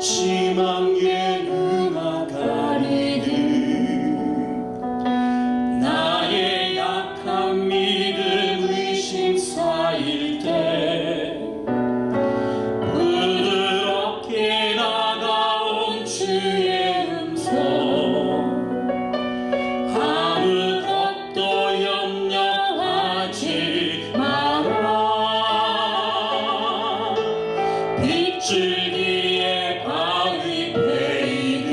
심한게 누가 가리듯 나의 약한 믿음 의심 쌓일 때 부드럽게 다가온 주의 음성 아무것도 염려하지 마라 빗줄기에 바위 베이듯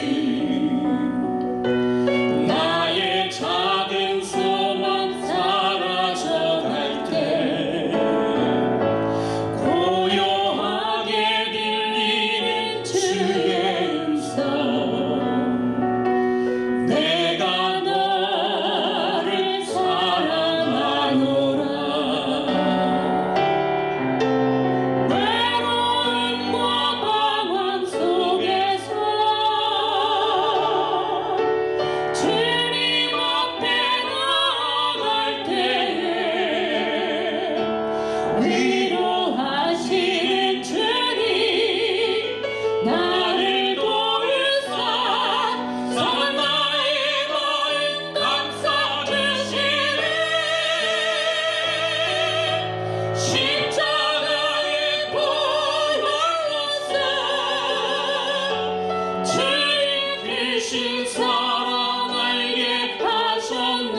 나의 작은 소망 사라져갈 때 고요하게 들리는 주의 음성 내가 너를 사랑하노라 외로움과 방황 속에서 주님 앞에 나아갈 때에 위로하시는 주님 나를 도우사 상한 나의 마음 감싸주시네 십자가의 보혈로서 주님 크신 사랑 알게 하셨네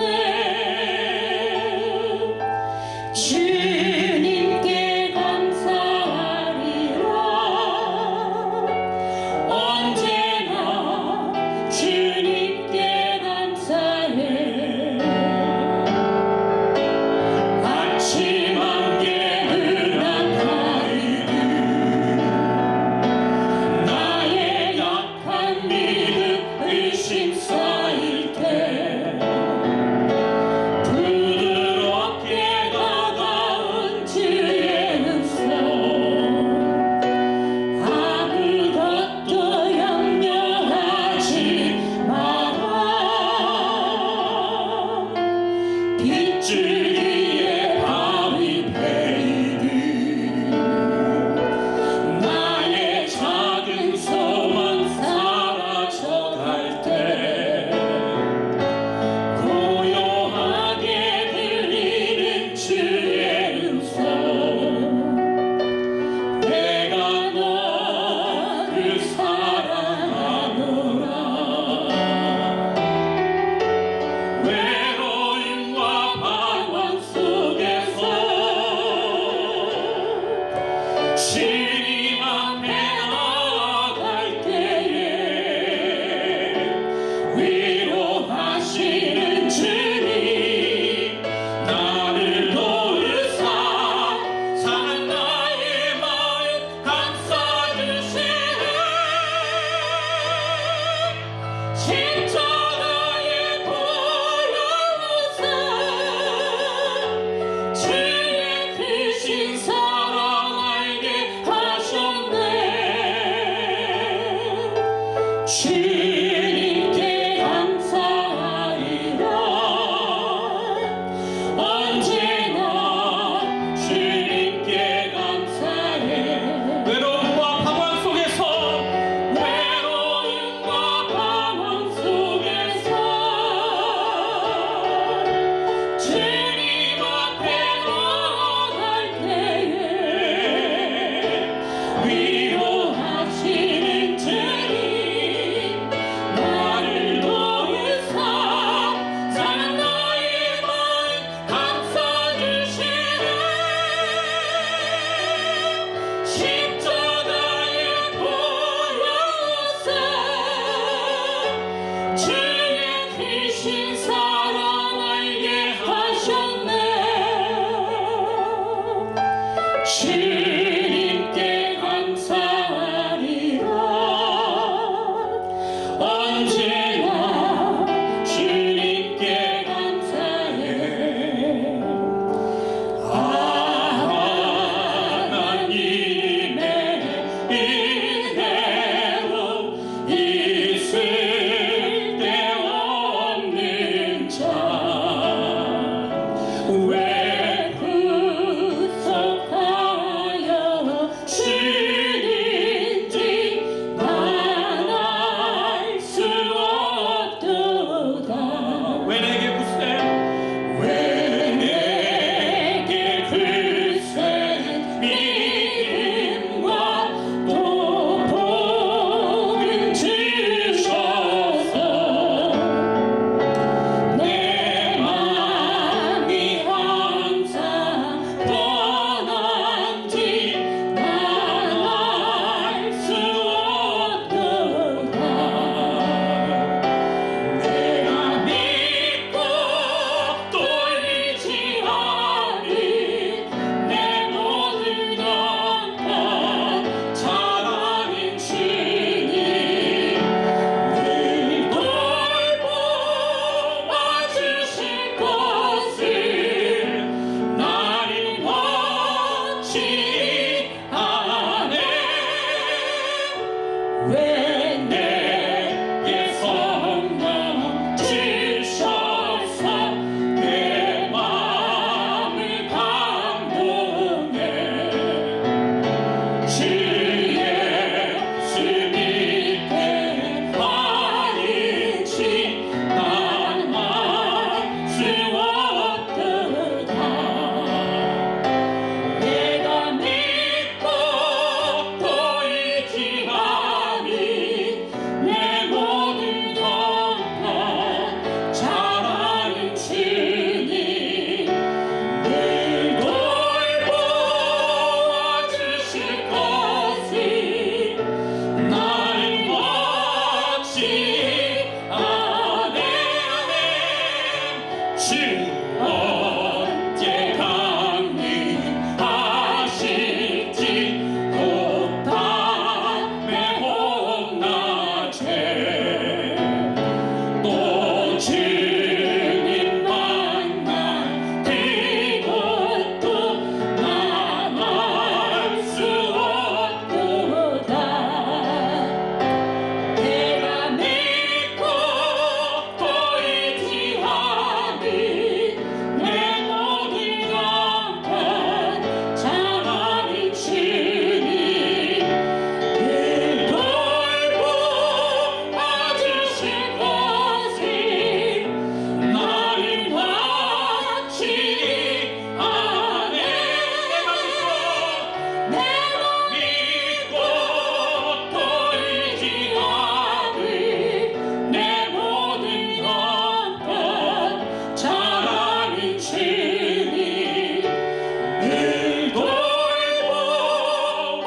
주님께 감사하리라 언제나 주님께 감사해 아침 안개 흐릿하리듯 나의 약한 믿음 의심 쌓일 때 부드럽게 다가온 주의 음성 아무것도 염려하지 마라 빗줄기에 바위 베이듯 나의 작은 소망 사라져갈 때 고요하게 들리는 주의 음성 내가 너를 사랑하노라 외로움과 방황 속에서 주님 앞에 나아갈 때에 위로하시는 주님 나를 도우사 상한 나의 마음 감싸주시네 십자가의 보혈로서 주의 크신 사랑 알게 하셨네 주님께 감사하리라 언제나 주님께 감사해 외로움과 방황 속에서 주님 앞에 나아갈 때에 위로하시는 주님 왜 내게 성 넘치셔서 내 마음을 감동해 주 예수 믿게 하리지 난 안쓰웠도다 내가 믿고 또 의지하니 내 모든 것만 잘하는 주님 늘 돌보아주실 것이 나를 막지 않네 주 언제 강림하실지 곧 담에 혼나제 또 주님 만난 그것도 나만 수 없도다 내가 믿고 또 의지하니 내 모든 것만 잘하는 주님 늘 돌보아주실 것이 나를 막지 않네 내가 믿고 또 의지하니 내 모든 것만 잘하는 주님 늘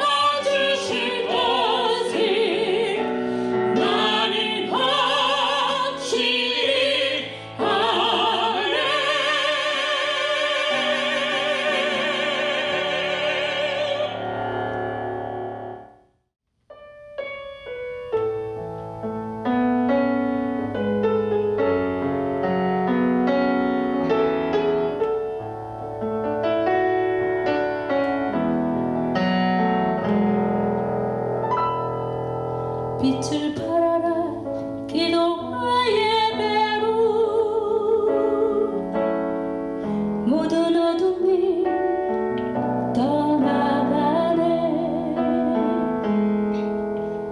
돌보아주실 것이 나를 막지 빛을 발하라 기도와 예배로 모든 어둠이 떠나가네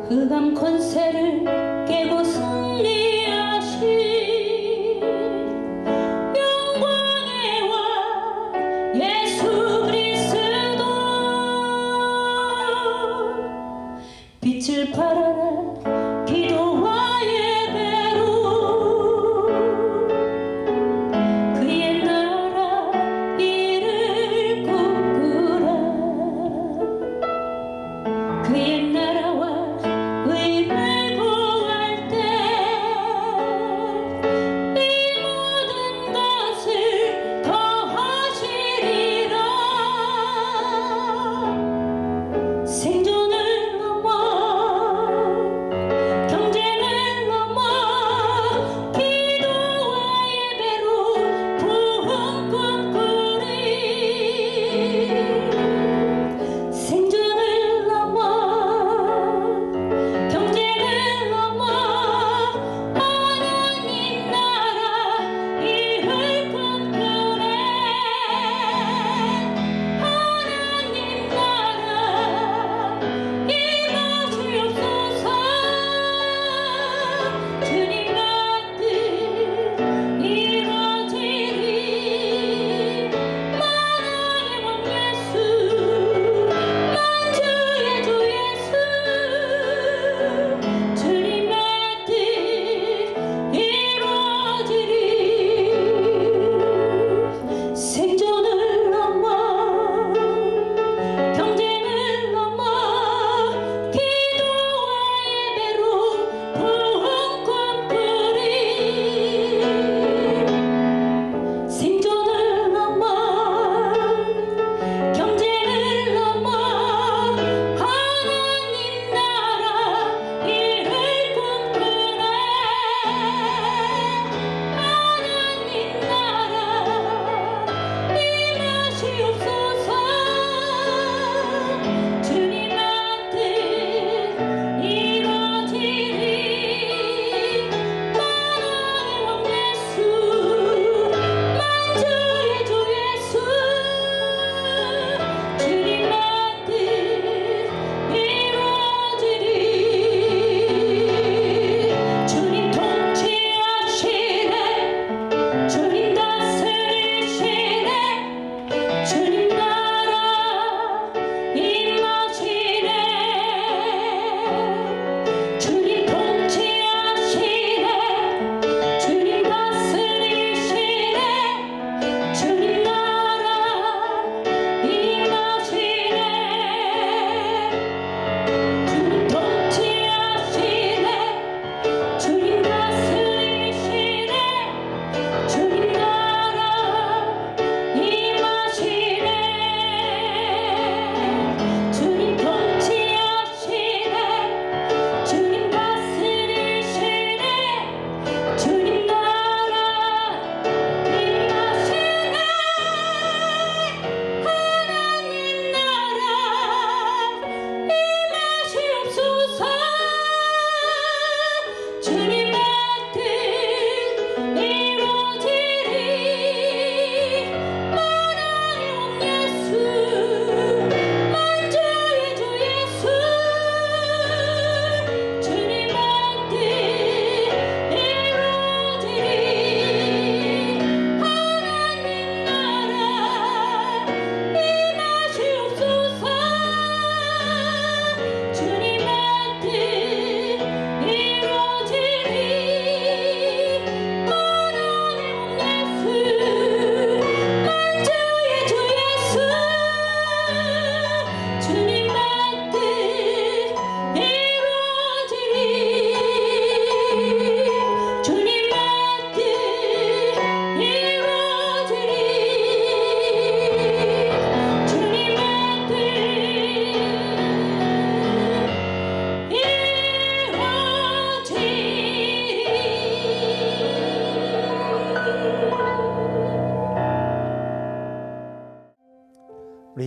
흑암 권세를 깨고 승리하신 영광의 왕 예수 그리스도 빛을 발하라 기도와 예배로 그의 나라 이를 꿈꾸라 그의 나라와 의를 구할 때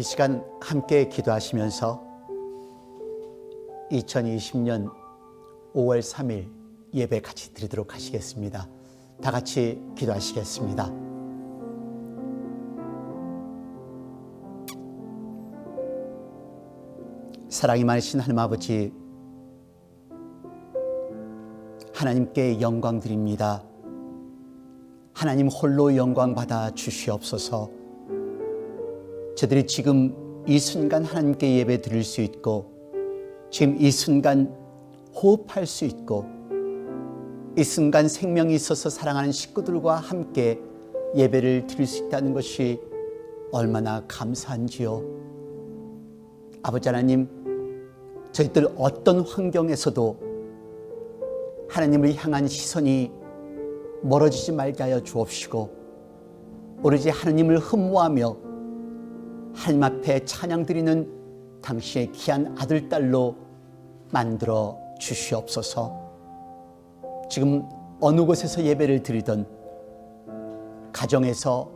이 시간 함께 기도하시면서 2020년 5월 3일 예배 같이 드리도록 하시겠습니다. 다 같이 기도하시겠습니다. 사랑이 많으신 하나님 아버지, 하나님께 영광 드립니다. 하나님 홀로 영광 받아 주시옵소서. 저들이 지금 이 순간 하나님께 예배 드릴 수 있고, 지금 이 순간 호흡할 수 있고, 이 순간 생명이 있어서 사랑하는 식구들과 함께 예배를 드릴 수 있다는 것이 얼마나 감사한지요. 아버지 하나님, 저희들 어떤 환경에서도 하나님을 향한 시선이 멀어지지 말게 하여 주옵시고, 오로지 하나님을 흠모하며 하나님 앞에 찬양 드리는 당신의 귀한 아들, 딸로 만들어 주시옵소서. 지금 어느 곳에서 예배를 드리든, 가정에서,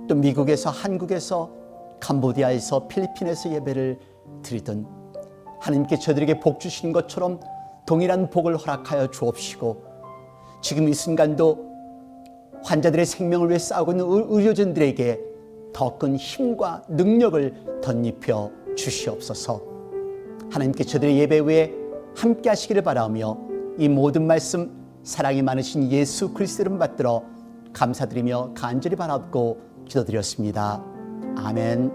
또 미국에서, 한국에서, 캄보디아에서, 필리핀에서 예배를 드리든 하나님께 저들에게 복 주신 것처럼 동일한 복을 허락하여 주옵시고, 지금 이 순간도 환자들의 생명을 위해 싸우고 있는 의료진들에게 더 큰 힘과 능력을 덧입혀 주시옵소서. 하나님께 저들의 예배 위에 함께 하시기를 바라며, 이 모든 말씀 사랑이 많으신 예수 그리스도 이름 받들어 감사드리며 간절히 바라옵고 기도드렸습니다. 아멘.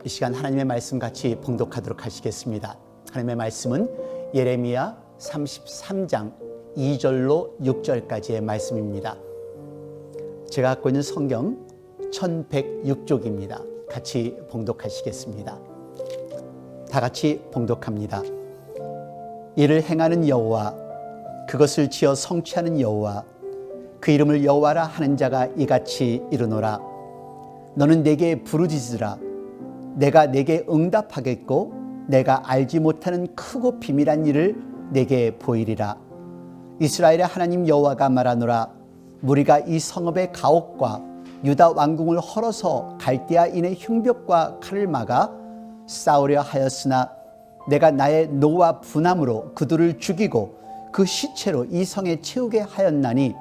이 시간 하나님의 말씀 같이 봉독하도록 하시겠습니다. 하나님의 말씀은 예레미야 33장 2절로 6절까지의 말씀입니다. 제가 갖고 있는 성경 1106쪽입니다. 같이 봉독하시겠습니다. 다 같이 봉독합니다. 이를 행하는 여호와, 그것을 지어 성취하는 여호와, 그 이름을 여호와라 하는 자가 이같이 이르노라. 너는 내게 부르짖으라. 내가 내게 응답하겠고, 내가 알지 못하는 크고 비밀한 일을 내게 보이리라. 이스라엘의 하나님 여호와가 말하노라. 무리가 이 성읍의 가옥과 유다 왕궁을 헐어서 갈대아인의 흉벽과 칼을 막아 싸우려 하였으나, 내가 나의 노와 분함으로 그들을 죽이고 그 시체로 이 성에 채우게 하였나니,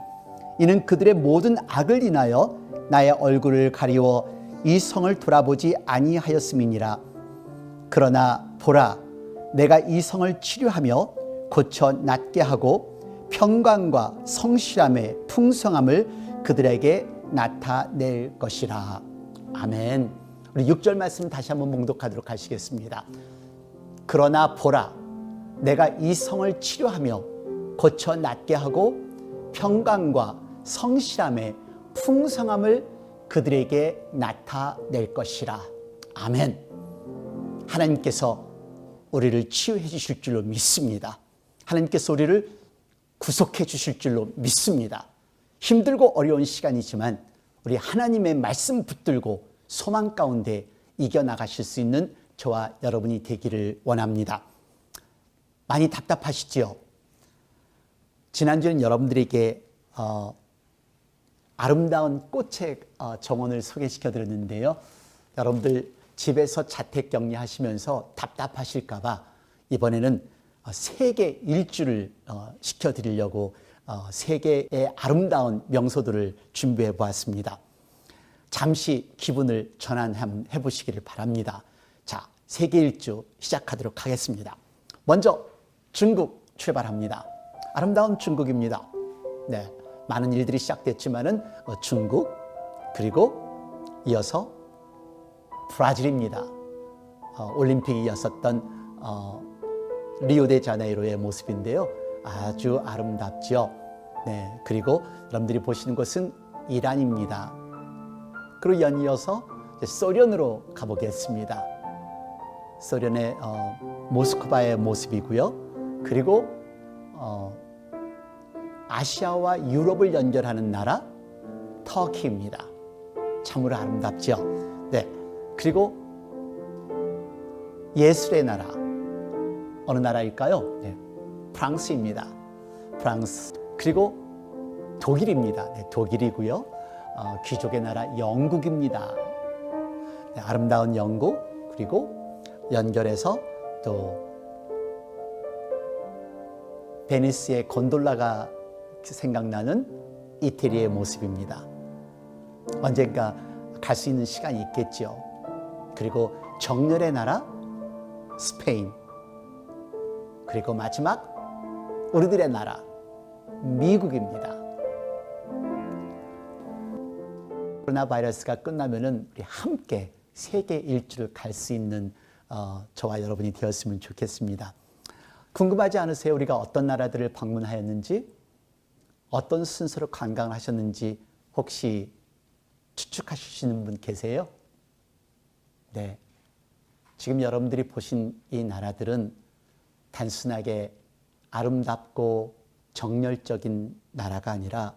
이는 그들의 모든 악을 인하여 나의 얼굴을 가리워 이 성을 돌아보지 아니하였음이니라. 그러나 보라, 내가 이 성을 치료하며 고쳐 낫게 하고 평강과 성실함의 풍성함을 그들에게 나타낼 것이라. 아멘. 우리 6절 말씀 다시 한번 봉독하도록 하시겠습니다. 그러나 보라, 내가 이 성을 치료하며 고쳐 낫게 하고 평강과 성실함의 풍성함을 그들에게 나타낼 것이라. 아멘. 하나님께서 우리를 치유해 주실 줄로 믿습니다. 하나님께서 우리를 구속해 주실 줄로 믿습니다. 힘들고 어려운 시간이지만 우리 하나님의 말씀 붙들고 소망 가운데 이겨나가실 수 있는 저와 여러분이 되기를 원합니다. 많이 답답하시지요? 지난주에는 여러분들에게 아름다운 꽃의 정원을 소개시켜 드렸는데요. 여러분들 집에서 자택격리하시면서 답답하실까 봐 이번에는 세계 일주를 시켜드리려고 세계의 아름다운 명소들을 준비해 보았습니다. 잠시 기분을 전환해 보시기를 바랍니다. 자, 세계 일주 시작하도록 하겠습니다. 먼저 중국 출발합니다. 아름다운 중국입니다. 네, 많은 일들이 시작됐지만은 중국, 그리고 이어서 브라질입니다. 올림픽이 있었던 리오데자네이루의 모습인데요. 아주 아름답죠. 네, 그리고 여러분들이 보시는 곳은 이란입니다. 그리고 연이어서 소련으로 가보겠습니다. 소련의 모스크바의 모습이고요. 그리고 아시아와 유럽을 연결하는 나라 터키입니다. 참으로 아름답죠. 네, 그리고 예술의 나라 어느 나라일까요? 네, 프랑스입니다. 프랑스. 그리고 독일입니다. 네, 독일이고요. 귀족의 나라 영국입니다. 네, 아름다운 영국, 그리고 연결해서 또 베니스의 곤돌라가 생각나는 이태리의 모습입니다. 언젠가 갈 수 있는 시간이 있겠죠. 그리고 정열의 나라 스페인, 그리고 마지막 우리들의 나라 미국입니다. 코로나 바이러스가 끝나면은 우리 함께 세계 일주를 갈 수 있는 저와 여러분이 되었으면 좋겠습니다. 궁금하지 않으세요? 우리가 어떤 나라들을 방문하였는지, 어떤 순서로 관광을 하셨는지 혹시 추측하시는 분 계세요? 네. 지금 여러분들이 보신 이 나라들은 단순하게 아름답고 정열적인 나라가 아니라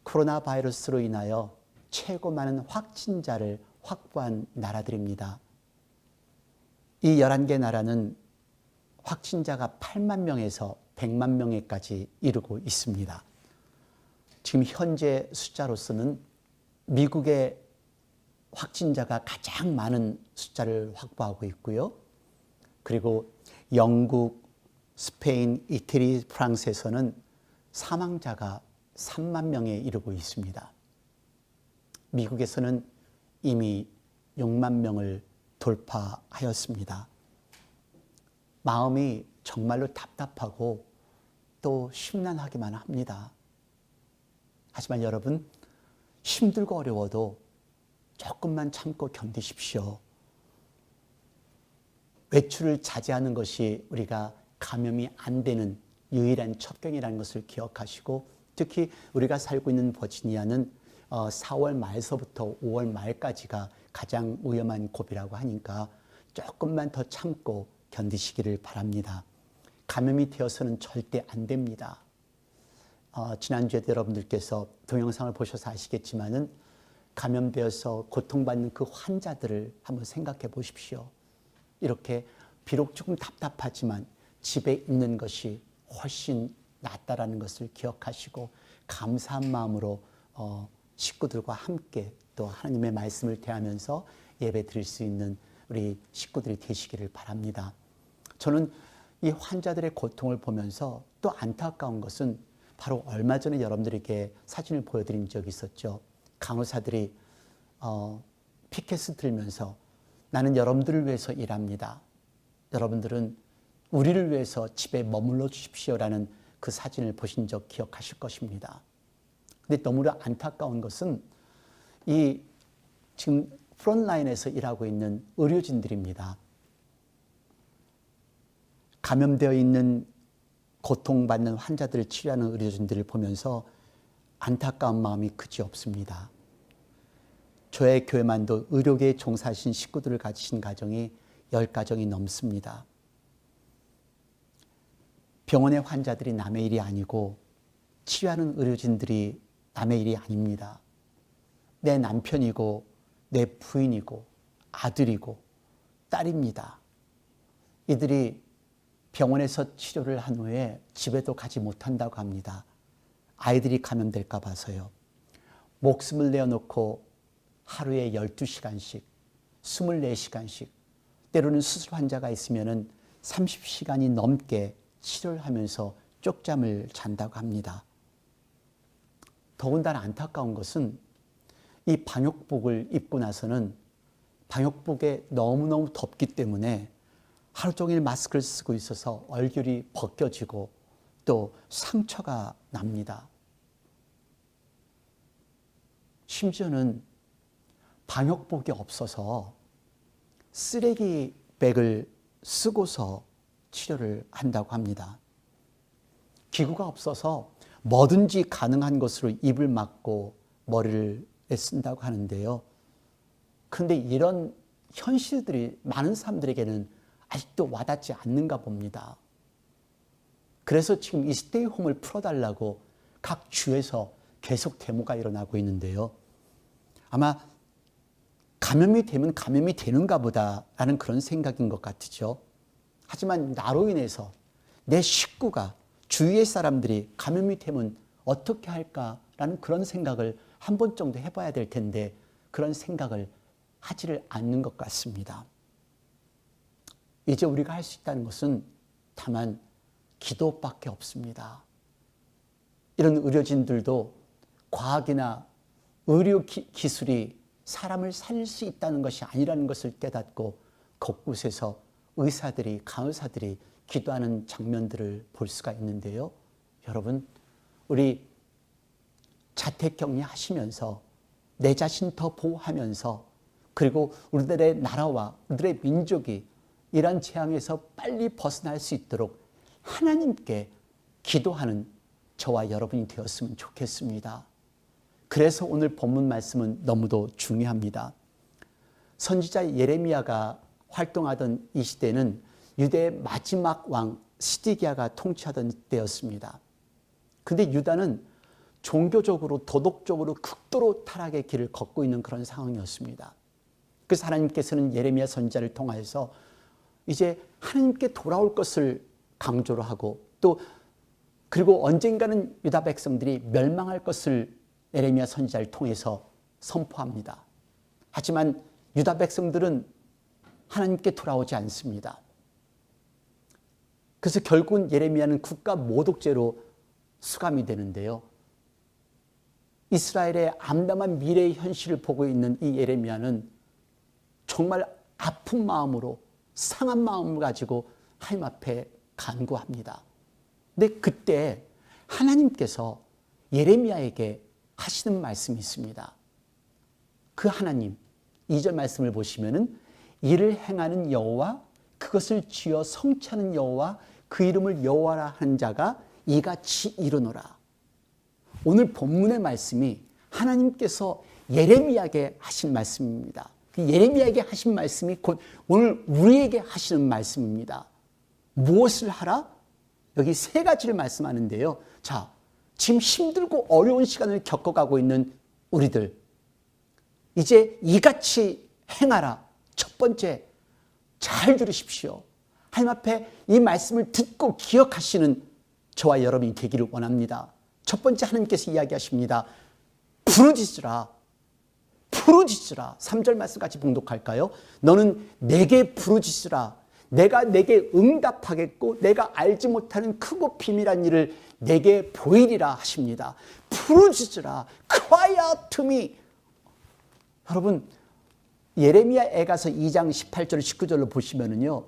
코로나 바이러스로 인하여 최고 많은 확진자를 확보한 나라들입니다. 이 11개 나라는 확진자가 8만 명에서 100만 명에까지 이르고 있습니다. 지금 현재 숫자로서는 미국의 확진자가 가장 많은 숫자를 확보하고 있고요. 그리고 영국, 스페인, 이태리, 프랑스에서는 사망자가 3만 명에 이르고 있습니다. 미국에서는 이미 6만 명을 돌파하였습니다. 마음이 정말로 답답하고 또 심란하기만 합니다. 하지만 여러분, 힘들고 어려워도 조금만 참고 견디십시오. 외출을 자제하는 것이 우리가 감염이 안 되는 유일한 첩경이라는 것을 기억하시고, 특히 우리가 살고 있는 버지니아는 4월 말서부터 5월 말까지가 가장 위험한 고비라고 하니까 조금만 더 참고 견디시기를 바랍니다. 감염이 되어서는 절대 안 됩니다. 지난주에 여러분들께서 동영상을 보셔서 아시겠지만은 감염되어서 고통받는 그 환자들을 한번 생각해 보십시오. 이렇게 비록 조금 답답하지만 집에 있는 것이 훨씬 낫다라는 것을 기억하시고 감사한 마음으로 식구들과 함께 또 하나님의 말씀을 대하면서 예배 드릴 수 있는 우리 식구들이 되시기를 바랍니다. 저는 이 환자들의 고통을 보면서 또 안타까운 것은 바로 얼마 전에 여러분들에게 사진을 보여드린 적이 있었죠. 간호사들이 피켓을 들면서 나는 여러분들을 위해서 일합니다. 여러분들은 우리를 위해서 집에 머물러 주십시오라는 그 사진을 보신 적 기억하실 것입니다. 근데 너무나 안타까운 것은 이 지금 프론라인에서 일하고 있는 의료진들입니다. 감염되어 있는 고통받는 환자들을 치료하는 의료진들을 보면서 안타까운 마음이 그지없습니다. 저의 교회만도 의료계에 종사하신 식구들을 가지신 가정이 10가정이 넘습니다. 병원의 환자들이 남의 일이 아니고 치료하는 의료진들이 남의 일이 아닙니다. 내 남편이고 내 부인이고 아들이고 딸입니다. 이들이 병원에서 치료를 한 후에 집에도 가지 못한다고 합니다. 아이들이 감염될까 봐서요. 목숨을 내어놓고 하루에 12시간씩, 24시간씩, 때로는 수술 환자가 있으면 30시간이 넘게 치료를 하면서 쪽잠을 잔다고 합니다. 더군다나 안타까운 것은 이 방역복을 입고 나서는 방역복에 너무너무 덥기 때문에 하루 종일 마스크를 쓰고 있어서 얼굴이 벗겨지고 또 상처가 납니다. 심지어는 방역복이 없어서 쓰레기백을 쓰고서 치료를 한다고 합니다. 기구가 없어서 뭐든지 가능한 것으로 입을 막고 머리를 쓴다고 하는데요. 그런데 이런 현실들이 많은 사람들에게는 아직도 와닿지 않는가 봅니다. 그래서 지금 이 스테이홈을 풀어달라고 각 주에서 계속 데모가 일어나고 있는데요. 아마 감염이 되면 감염이 되는가 보다라는 그런 생각인 것 같죠. 하지만 나로 인해서 내 식구가 주위의 사람들이 감염이 되면 어떻게 할까라는 그런 생각을 한 번 정도 해봐야 될 텐데 그런 생각을 하지를 않는 것 같습니다. 이제 우리가 할 수 있다는 것은 다만 기도밖에 없습니다. 이런 의료진들도 과학이나 의료 기술이 사람을 살릴 수 있다는 것이 아니라는 것을 깨닫고 곳곳에서 의사들이, 간호사들이 기도하는 장면들을 볼 수가 있는데요. 여러분, 우리 자택격리 하시면서 내 자신 더 보호하면서 그리고 우리들의 나라와 우리들의 민족이 이런 재앙에서 빨리 벗어날 수 있도록 하나님께 기도하는 저와 여러분이 되었으면 좋겠습니다. 그래서 오늘 본문 말씀은 너무도 중요합니다. 선지자 예레미야가 활동하던 이 시대는 유대의 마지막 왕 시디기야가 통치하던 때였습니다. 근데 유다는 종교적으로 도덕적으로 극도로 타락의 길을 걷고 있는 그런 상황이었습니다. 그래서 하나님께서는 예레미야 선지자를 통하여서 이제 하나님께 돌아올 것을 강조를 하고 또 그리고 언젠가는 유다 백성들이 멸망할 것을 예레미야 선지자를 통해서 선포합니다. 하지만 유다 백성들은 하나님께 돌아오지 않습니다. 그래서 결국은 예레미야는 국가 모독죄로 수감이 되는데요. 이스라엘의 암담한 미래의 현실을 보고 있는 이 예레미야는 정말 아픈 마음으로 상한 마음을 가지고 하나님 앞에 간구합니다. 근데 그때 하나님께서 예레미야에게 하시는 말씀이 있습니다. 그 하나님, 2절 말씀을 보시면은 이를 행하는 여호와 그것을 지어 성취하는 여호와 그 이름을 여호와라 하는 자가 이같이 이르노라. 오늘 본문의 말씀이 하나님께서 예레미야에게 하신 말씀입니다. 그 예레미야에게 하신 말씀이 곧 오늘 우리에게 하시는 말씀입니다. 무엇을 하라? 여기 세 가지를 말씀하는데요. 자, 지금 힘들고 어려운 시간을 겪어가고 있는 우리들, 이제 이같이 행하라. 첫 번째, 잘 들으십시오. 하나님 앞에 이 말씀을 듣고 기억하시는 저와 여러분이 되기를 원합니다. 첫 번째, 하나님께서 이야기하십니다. 부르짖으라. 부르짖으라. 3절 말씀 같이 봉독할까요? 너는 내게 부르짖으라. 내가 내게 응답하겠고 내가 알지 못하는 크고 비밀한 일을 내게 보이리라 하십니다. 부르짖으라. Cry out to me. 여러분, 예레미야에 가서 2장 18절 19절로 보시면은요,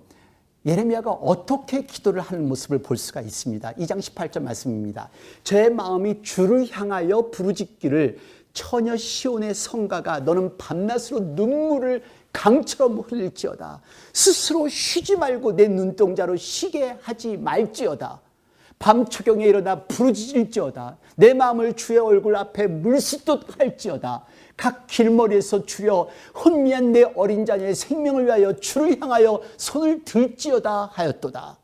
예레미야가 어떻게 기도를 하는 모습을 볼 수가 있습니다. 2장 18절 말씀입니다. 제 마음이 주를 향하여 부르짖기를 처녀 시온의 성가가 너는 밤낮으로 눈물을 강처럼 흘릴지어다. 스스로 쉬지 말고 내 눈동자로 쉬게 하지 말지어다. 밤 초경에 일어나 부르짖을지어다. 내 마음을 주의 얼굴 앞에 물쓰듯 할지어다. 각 길머리에서 주려 혼미한 내 어린 자녀의 생명을 위하여 주를 향하여 손을 들지어다 하였도다.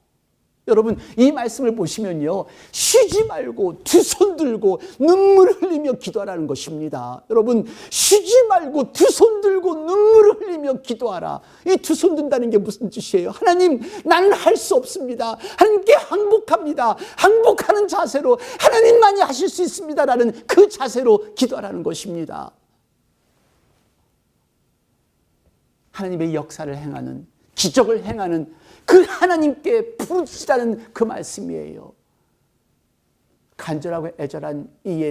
여러분, 이 말씀을 보시면요, 쉬지 말고 두 손 들고 눈물을 흘리며 기도하라는 것입니다. 여러분, 쉬지 말고 두 손 들고 눈물을 흘리며 기도하라. 이 두 손 든다는 게 무슨 뜻이에요? 하나님, 나는 할 수 없습니다. 하나님께 항복합니다. 항복하는 자세로 하나님만이 하실 수 있습니다라는 그 자세로 기도하라는 것입니다. 하나님의 역사를 행하는, 기적을 행하는 그 하나님께 부르짖으라는 그 말씀이에요. 간절하고 애절한 이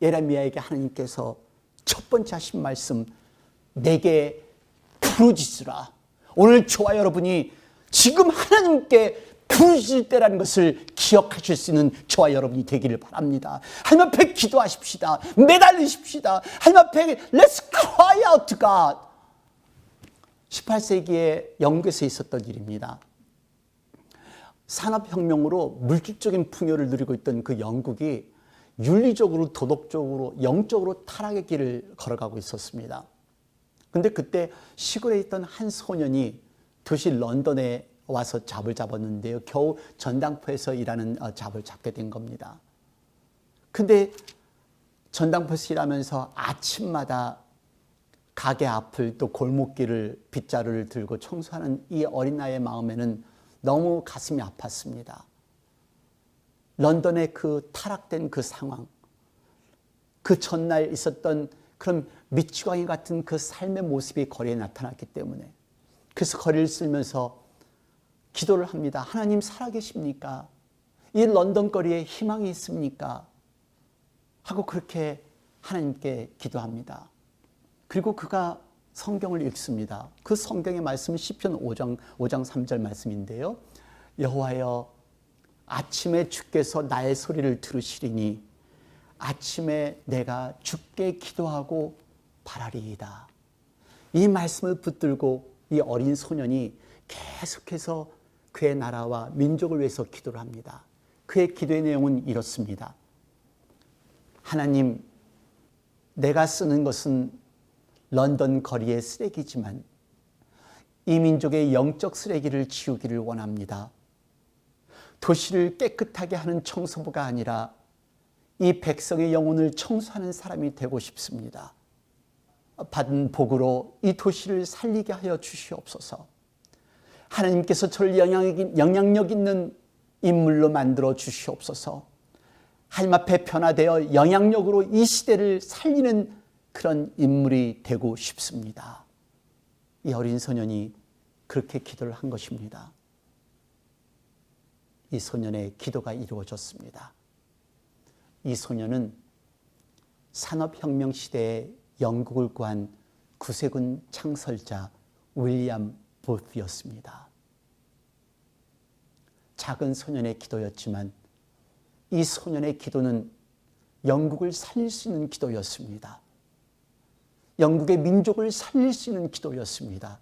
예레미야에게 하나님께서 첫 번째 하신 말씀, 내게 부르짖으라. 오늘 저와 여러분이 지금 하나님께 부르짖을 때라는 것을 기억하실 수 있는 저와 여러분이 되기를 바랍니다. 하나님 앞에 기도하십시다. 매달리십시다. 하나님 앞에 Let's cry out to God. 18세기에 영국에서 있었던 일입니다. 산업혁명으로 물질적인 풍요를 누리고 있던 그 영국이 윤리적으로, 도덕적으로, 영적으로 타락의 길을 걸어가고 있었습니다. 그런데 그때 시골에 있던 한 소년이 도시 런던에 와서 잡을 잡았는데요. 겨우 전당포에서 일하는 잡을 잡게 된 겁니다. 근데 전당포에서 일하면서 아침마다 가게 앞을 또 골목길을 빗자루를 들고 청소하는 이 어린 아이의 마음에는 너무 가슴이 아팠습니다. 런던의 그 타락된 그 상황, 그 전날 있었던 그런 미치광이 같은 그 삶의 모습이 거리에 나타났기 때문에, 그래서 거리를 쓸면서 기도를 합니다. 하나님 살아계십니까? 이 런던 거리에 희망이 있습니까? 하고 그렇게 하나님께 기도합니다. 그리고 그가 성경을 읽습니다. 그 성경의 말씀은 시편 5장 3절 말씀인데요. 여호와여, 아침에 주께서 나의 소리를 들으시리니 아침에 내가 주께 기도하고 바라리이다. 이 말씀을 붙들고 이 어린 소년이 계속해서 그의 나라와 민족을 위해서 기도를 합니다. 그의 기도의 내용은 이렇습니다. 하나님, 내가 쓰는 것은 런던 거리의 쓰레기지만 이 민족의 영적 쓰레기를 지우기를 원합니다. 도시를 깨끗하게 하는 청소부가 아니라 이 백성의 영혼을 청소하는 사람이 되고 싶습니다. 받은 복으로 이 도시를 살리게 하여 주시옵소서. 하나님께서 저를 영향력 있는 인물로 만들어 주시옵소서. 하나님 앞에 변화되어 영향력으로 이 시대를 살리는 그런 인물이 되고 싶습니다. 이 어린 소년이 그렇게 기도를 한 것입니다. 이 소년의 기도가 이루어졌습니다. 이 소년은 산업혁명 시대에 영국을 구한 구세군 창설자 윌리엄 보스였습니다. 작은 소년의 기도였지만 이 소년의 기도는 영국을 살릴 수 있는 기도였습니다. 영국의 민족을 살릴 수 있는 기도였습니다.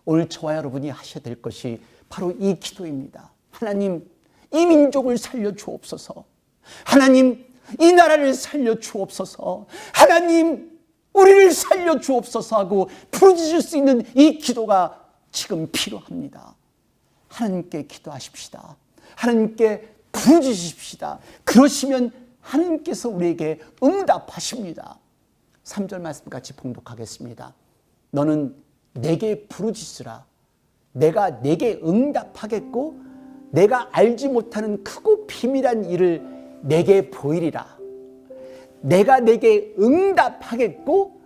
오늘 저와 여러분이 하셔야 될 것이 바로 이 기도입니다. 하나님, 이 민족을 살려 주옵소서. 하나님, 이 나라를 살려 주옵소서. 하나님, 우리를 살려 주옵소서 하고 부르짖을 수 있는 이 기도가 지금 필요합니다. 하나님께 기도하십시다. 하나님께 부르짖으십시다. 그러시면 하나님께서 우리에게 응답하십니다. 3절 말씀 같이 봉독하겠습니다. 너는 내게 부르짖으라. 내가 내게 응답하겠고 내가 알지 못하는 크고 비밀한 일을 내게 보이리라. 내가 내게 응답하겠고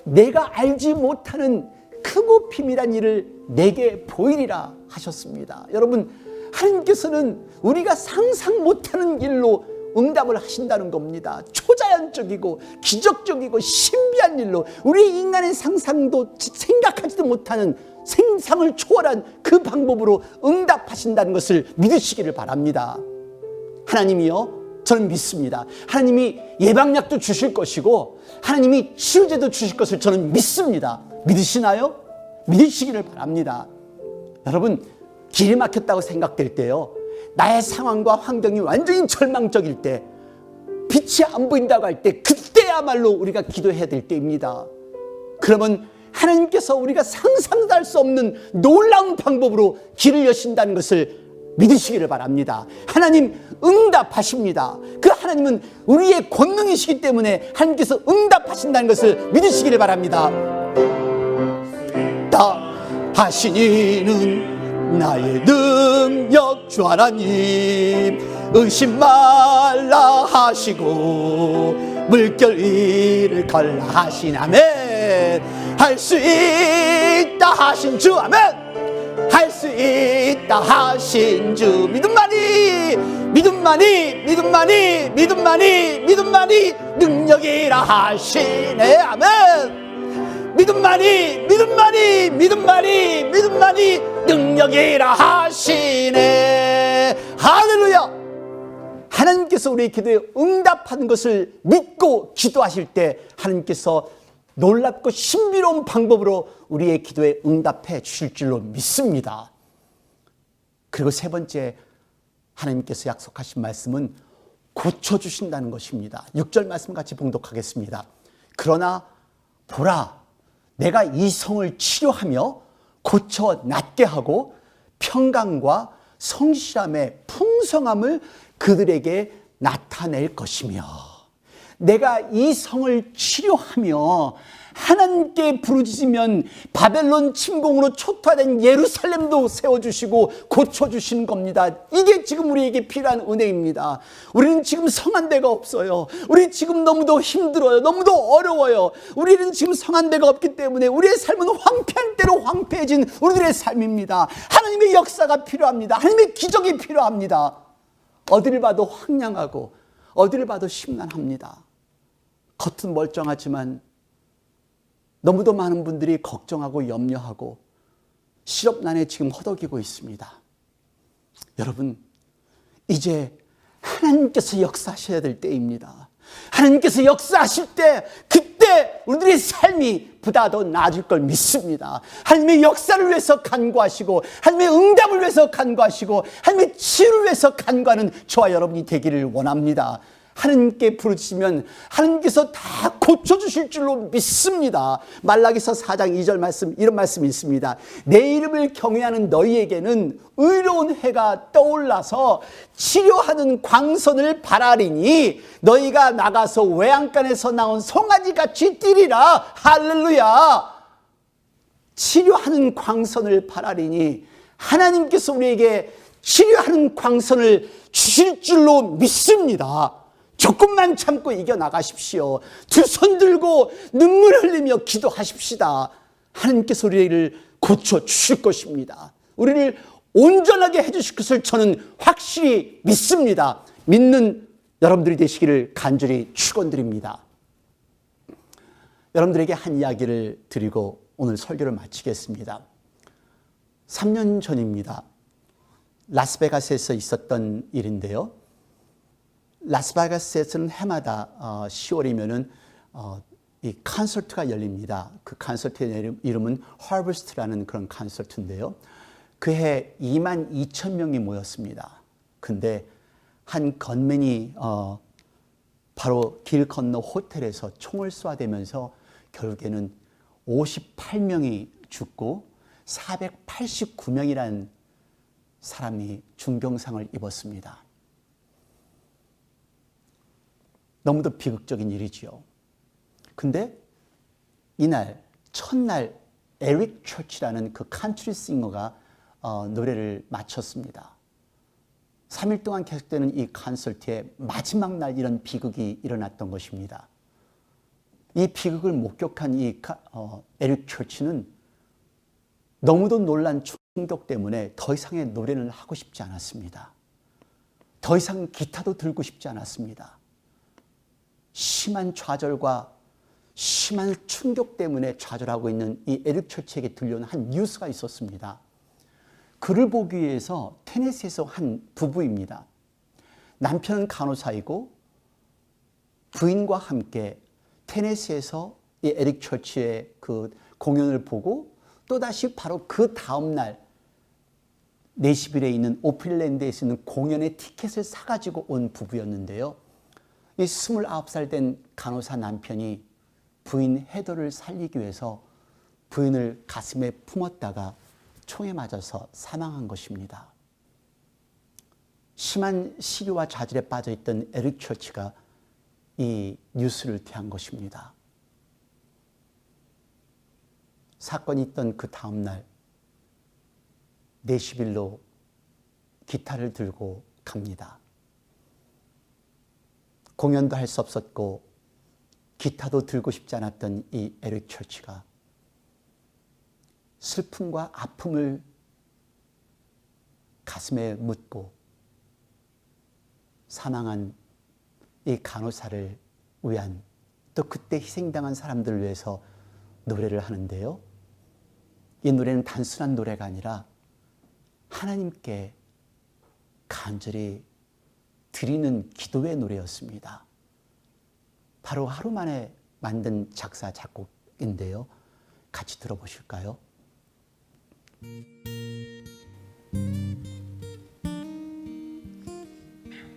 내가 알지 못하는 크고 비밀한 일을 내게 보이리라 하셨습니다. 여러분, 하나님께서는 우리가 상상 못하는 일로 응답을 하신다는 겁니다. 초자연적이고 기적적이고 신비한 일로 우리 인간의 상상도 생각하지도 못하는 생상을 초월한 그 방법으로 응답하신다는 것을 믿으시기를 바랍니다. 하나님이요, 저는 믿습니다. 하나님이 예방약도 주실 것이고 하나님이 치유제도 주실 것을 저는 믿습니다. 믿으시나요? 믿으시기를 바랍니다. 여러분, 길이 막혔다고 생각될 때요, 나의 상황과 환경이 완전히 절망적일 때, 빛이 안 보인다고 할 때, 그때야말로 우리가 기도해야 될 때입니다. 그러면 하나님께서 우리가 상상도 할 수 없는 놀라운 방법으로 길을 여신다는 것을 믿으시기를 바랍니다. 하나님 응답하십니다. 그 하나님은 우리의 권능이시기 때문에 하나님께서 응답하신다는 것을 믿으시기를 바랍니다. 다 하시니는 나의 능력 주 하나님, 의심 말라 하시고 물결 위를 갈라 하신 아멘. 할 수 있다 하신 주 아멘. 할 수 있다 하신 주, 믿음만이 능력이라 하시네 아멘. 믿음만이 능력이라 하시네. 할렐루야. 하나님께서 우리의 기도에 응답하는 것을 믿고 기도하실 때 하나님께서 놀랍고 신비로운 방법으로 우리의 기도에 응답해 주실 줄로 믿습니다. 그리고 세 번째, 하나님께서 약속하신 말씀은 고쳐주신다는 것입니다. 6절 말씀 같이 봉독하겠습니다. 그러나 보라, 내가 이 성을 치료하며 고쳐 낫게 하고 평강과 성실함의 풍성함을 그들에게 나타낼 것이며, 내가 이 성을 치료하며 하나님께 부르짖으면 바벨론 침공으로 초토화된 예루살렘도 세워주시고 고쳐주시는 겁니다. 이게 지금 우리에게 필요한 은혜입니다. 우리는 지금 성한 데가 없어요. 우리 지금 너무도 힘들어요. 너무도 어려워요. 우리는 지금 성한 데가 없기 때문에 우리의 삶은 황폐한 대로 황폐해진 우리들의 삶입니다. 하나님의 역사가 필요합니다. 하나님의 기적이 필요합니다. 어디를 봐도 황량하고 어디를 봐도 심란합니다. 겉은 멀쩡하지만 너무도 많은 분들이 걱정하고 염려하고 실업난에 지금 허덕이고 있습니다. 여러분, 이제 하나님께서 역사하셔야 될 때입니다. 하나님께서 역사하실 때 그때 우리들의 삶이 보다 더 나아질 걸 믿습니다. 하나님의 역사를 위해서 간구하시고 하나님의 응답을 위해서 간구하시고 하나님의 치유를 위해서 간구하는 저와 여러분이 되기를 원합니다. 하나님께 부르시면 하나님께서 다 고쳐주실 줄로 믿습니다. 말라기서 4장 2절 말씀, 이런 말씀이 있습니다. 내 이름을 경외하는 너희에게는 의로운 해가 떠올라서 치료하는 광선을 발하리니 너희가 나가서 외양간에서 나온 송아지같이 뛰리라. 할렐루야. 치료하는 광선을 발하리니 하나님께서 우리에게 치료하는 광선을 주실 줄로 믿습니다. 조금만 참고 이겨나가십시오. 두 손 들고 눈물 흘리며 기도하십시다. 하나님께서 우리를 고쳐주실 것입니다. 우리를 온전하게 해주실 것을 저는 확실히 믿습니다. 믿는 여러분들이 되시기를 간절히 축원드립니다. 여러분들에게 한 이야기를 드리고 오늘 설교를 마치겠습니다. 3년 전입니다. 라스베가스에서 있었던 일인데요. 라스베가스에서는 해마다 10월이면은 이 콘서트가 열립니다. 그 콘서트의 이름은 하버스트라는 그런 콘서트인데요. 그해 22,000명이 모였습니다. 근데 한 건맨이 바로 길 건너 호텔에서 총을 쏴대면서 결국에는 58명이 죽고 489명이라는 사람이 중경상을 입었습니다. 너무도 비극적인 일이지요. 근데 이날 첫날 에릭 처치라는 그 칸트리 싱어가 노래를 마쳤습니다. 3일 동안 계속되는 이 콘서트의 마지막 날 이런 비극이 일어났던 것입니다. 이 비극을 목격한 이 에릭 처치는 너무도 놀란 충격 때문에 더 이상의 노래를 하고 싶지 않았습니다. 더 이상 기타도 들고 싶지 않았습니다. 심한 좌절과 심한 충격 때문에 좌절하고 있는 이 에릭 처치에게 들려온 한 뉴스가 있었습니다. 그를 보기 위해서 테네시에서 한 부부입니다. 남편은 간호사이고 부인과 함께 테네시에서 이 에릭 처치의 그 공연을 보고 또다시 바로 그 다음날 내시빌에 있는 오필랜드에서 있는 공연의 티켓을 사가지고 온 부부였는데요. 이 29살 된 간호사 남편이 부인 헤더를 살리기 위해서 부인을 가슴에 품었다가 총에 맞아서 사망한 것입니다. 심한 시류와 좌절에 빠져있던 에릭 처치가 이 뉴스를 대한 것입니다. 사건이 있던 그 다음날 내시빌로 기타를 들고 갑니다. 공연도 할 수 없었고 기타도 들고 싶지 않았던 이 에릭 처치가 슬픔과 아픔을 가슴에 묻고 사망한 이 간호사를 위한 또 그때 희생당한 사람들을 위해서 노래를 하는데요. 이 노래는 단순한 노래가 아니라 하나님께 간절히 드리는 기도의 노래였습니다. 바로 하루 만에 만든 작사, 작곡인데요. 같이 들어보실까요?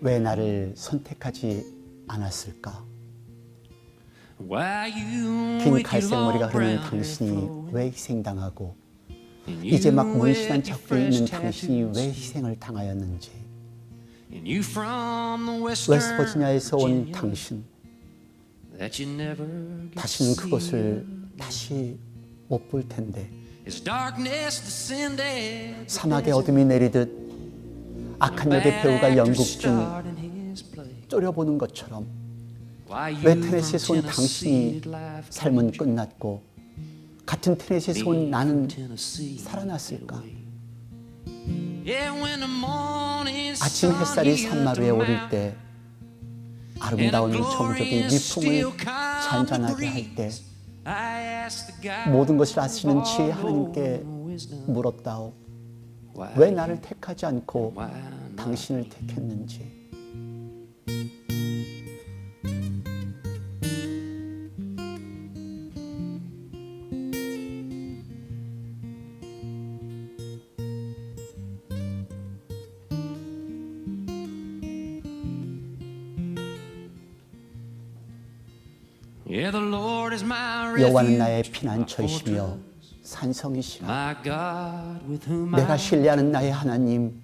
왜 나를 선택하지 않았을까? 긴 갈색 머리가 흐르는 당신이 왜 희생당하고 이제 막 문신한 척도에 있는 당신이 왜 희생을 당하였는지, 웨스트버지니아에서 온 당신, 다시는 그곳을 다시 못 볼 텐데 As darkness descended, 사막에 어둠이 내리듯 악한 역의 배우가 연극 중 쪼려보는 것처럼 왜 테네시에서 온 당신이 삶은 끝났고 같은 테네시에서 온 나는 살아났을까? 아침 햇살이 산마루에 오를 때 아름다운 정적의 미풍을 잔잔하게 할 때 모든 것을 아시는 지혜 하나님께 물었다오. 왜 나를 택하지 않고 당신을 택했는지. Yeah, the Lord is my 여호와는 나의 refuge, 피난처이시며 산성이시라. my God with whom 내가 I 신뢰하는 나의 하나님.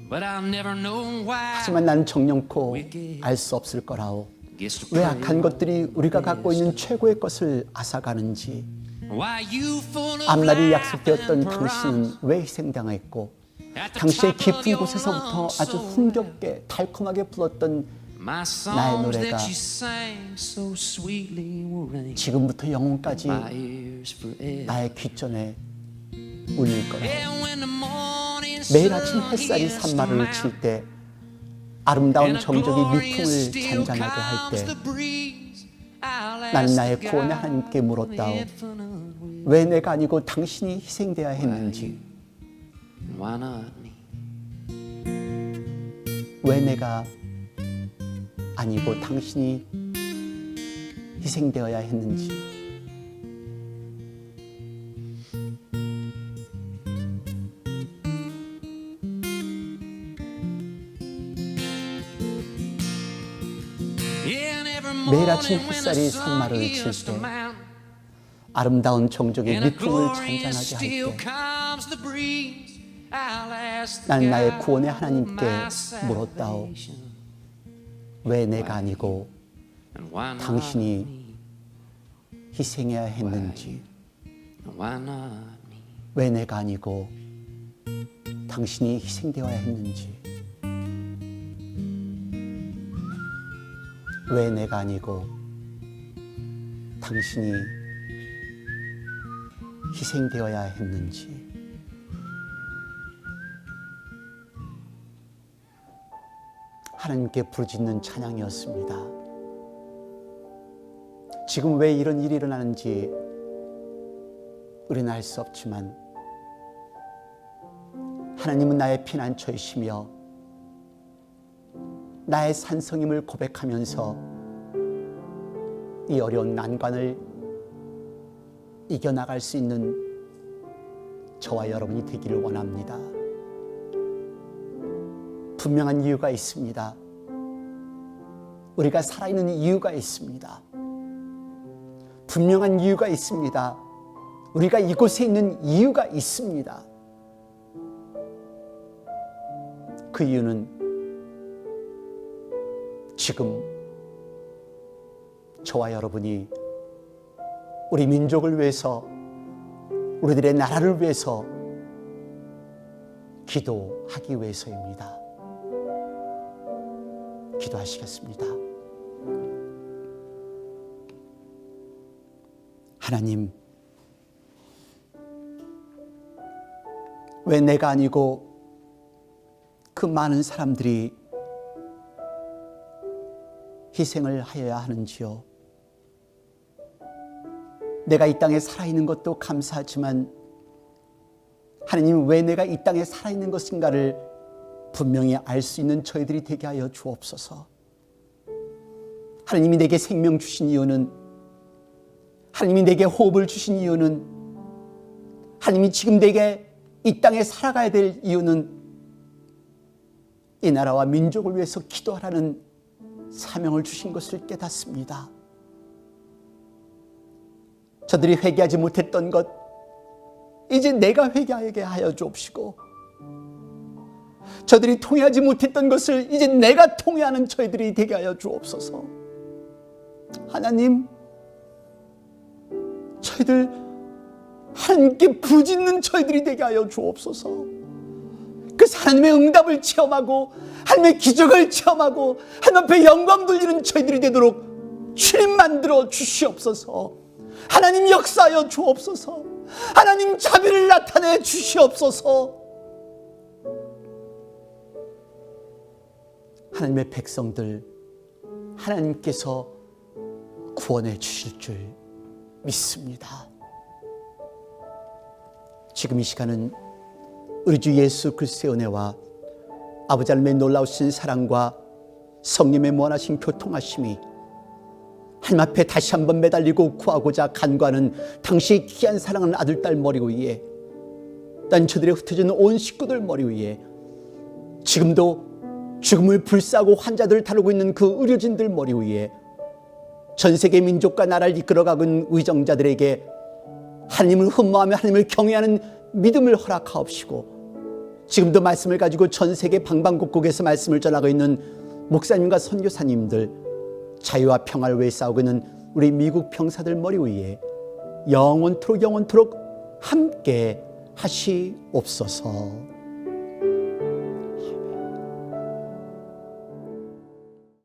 but I've never known why 하지만 나는 정령코 알 수 없을 거라오. gets to 왜 pray 악한 것들이 우리가 갖고 있는 최고의 것을 앗아가는지. why you full of 앞날이 life 약속되었던 and 당신은 promise. 왜 희생당했고 At the 당신의 top of 깊은 your 곳에서부터 lungs, 아주 so 흥겹게 달콤하게 불렀던 my 나의 songs 노래가 that you sang so sweetly will ring 지금부터 영혼까지 my ears forever. 나의 귓전에 울릴 거라. Yeah, when the morning 매일 아침 sun 햇살이 hits the 산마루를 mountain 칠 때 아름다운 and a 정적이 glorious 미풍을 still 잔잔하게 할 comes 때 the breeze, I'll 나는 ask 나의 the 구원의 God 하나님께 물었다오. infinite will. 왜 내가 아니고 당신이 희생되어야 했는지. Why not me? 왜 내가 아니고 당신이 희생되어야 했는지. Yeah, and every 매일 아침 morning when the 햇살이 sun 산마루를 hits 칠 the 때 mountain 아름다운 정적의 and a 미풍을 glorious 잔잔하게 still 할 때 comes the breeze, I'll ask the 나는 나의 God 구원의 하나님께 my 물었다오. salvation. 왜 내가 아니고 And why not 당신이 me? 희생해야 했는지. And why not me? 왜 내가 아니고 당신이 희생되어야 했는지. 왜 내가 아니고 당신이 희생되어야 했는지. 하나님께 부르짖는 찬양이었습니다. 지금 왜 이런 일이 일어나는지 우리는 알 수 없지만 하나님은 나의 피난처이시며 나의 산성임을 고백하면서 이 어려운 난관을 이겨나갈 수 있는 저와 여러분이 되기를 원합니다. 분명한 이유가 있습니다. 우리가 살아있는 이유가 있습니다. 분명한 이유가 있습니다. 우리가 이곳에 있는 이유가 있습니다. 그 이유는 지금 저와 여러분이 우리 민족을 위해서, 우리들의 나라를 위해서 기도하기 위해서입니다. 기도하시겠습니다. 하나님, 왜 내가 아니고 그 많은 사람들이 희생을 하여야 하는지요? 내가 이 땅에 살아있는 것도 감사하지만 하나님, 왜 내가 이 땅에 살아있는 것인가를 분명히 알 수 있는 저희들이 되게 하여 주옵소서. 하나님이 내게 생명 주신 이유는, 하나님이 내게 호흡을 주신 이유는, 하나님이 지금 내게 이 땅에 살아가야 될 이유는 이 나라와 민족을 위해서 기도하라는 사명을 주신 것을 깨닫습니다. 저들이 회개하지 못했던 것, 이제 내가 회개하게 하여 주옵시고, 저들이 통회하지 못했던 것을 이제 내가 통회하는 저희들이 되게 하여 주옵소서. 하나님, 저희들 하나님께 부짓는 저희들이 되게 하여 주옵소서. 그 하나님의 응답을 체험하고 하나님의 기적을 체험하고 하나님 앞에 영광 돌리는 저희들이 되도록 주님 만들어 주시옵소서. 하나님 역사하여 주옵소서. 하나님 자비를 나타내 주시옵소서. 하나님의 백성들 하나님께서 구원해 주실 줄 믿습니다. 지금 이 시간은 우리 주 예수 그리스도의 은혜와 아버지 하나님의 놀라우신 사랑과 성령의 무한하신 교통하심이 하나님 앞에 다시 한번 매달리고 구하고자 간구하는 당시의 귀한 사랑하는 아들 딸 머리 위에, 딴 저들의 흩어진 온 식구들 머리 위에, 지금도 죽음을 불사하고 환자들을 다루고 있는 그 의료진들 머리 위에, 전 세계 민족과 나라를 이끌어가고 있는 의정자들에게 하나님을 흠모하며 하나님을 경외하는 믿음을 허락하옵시고, 지금도 말씀을 가지고 전 세계 방방곡곡에서 말씀을 전하고 있는 목사님과 선교사님들, 자유와 평화를 위해 싸우고 있는 우리 미국 병사들 머리 위에 영원토록 함께 하시옵소서.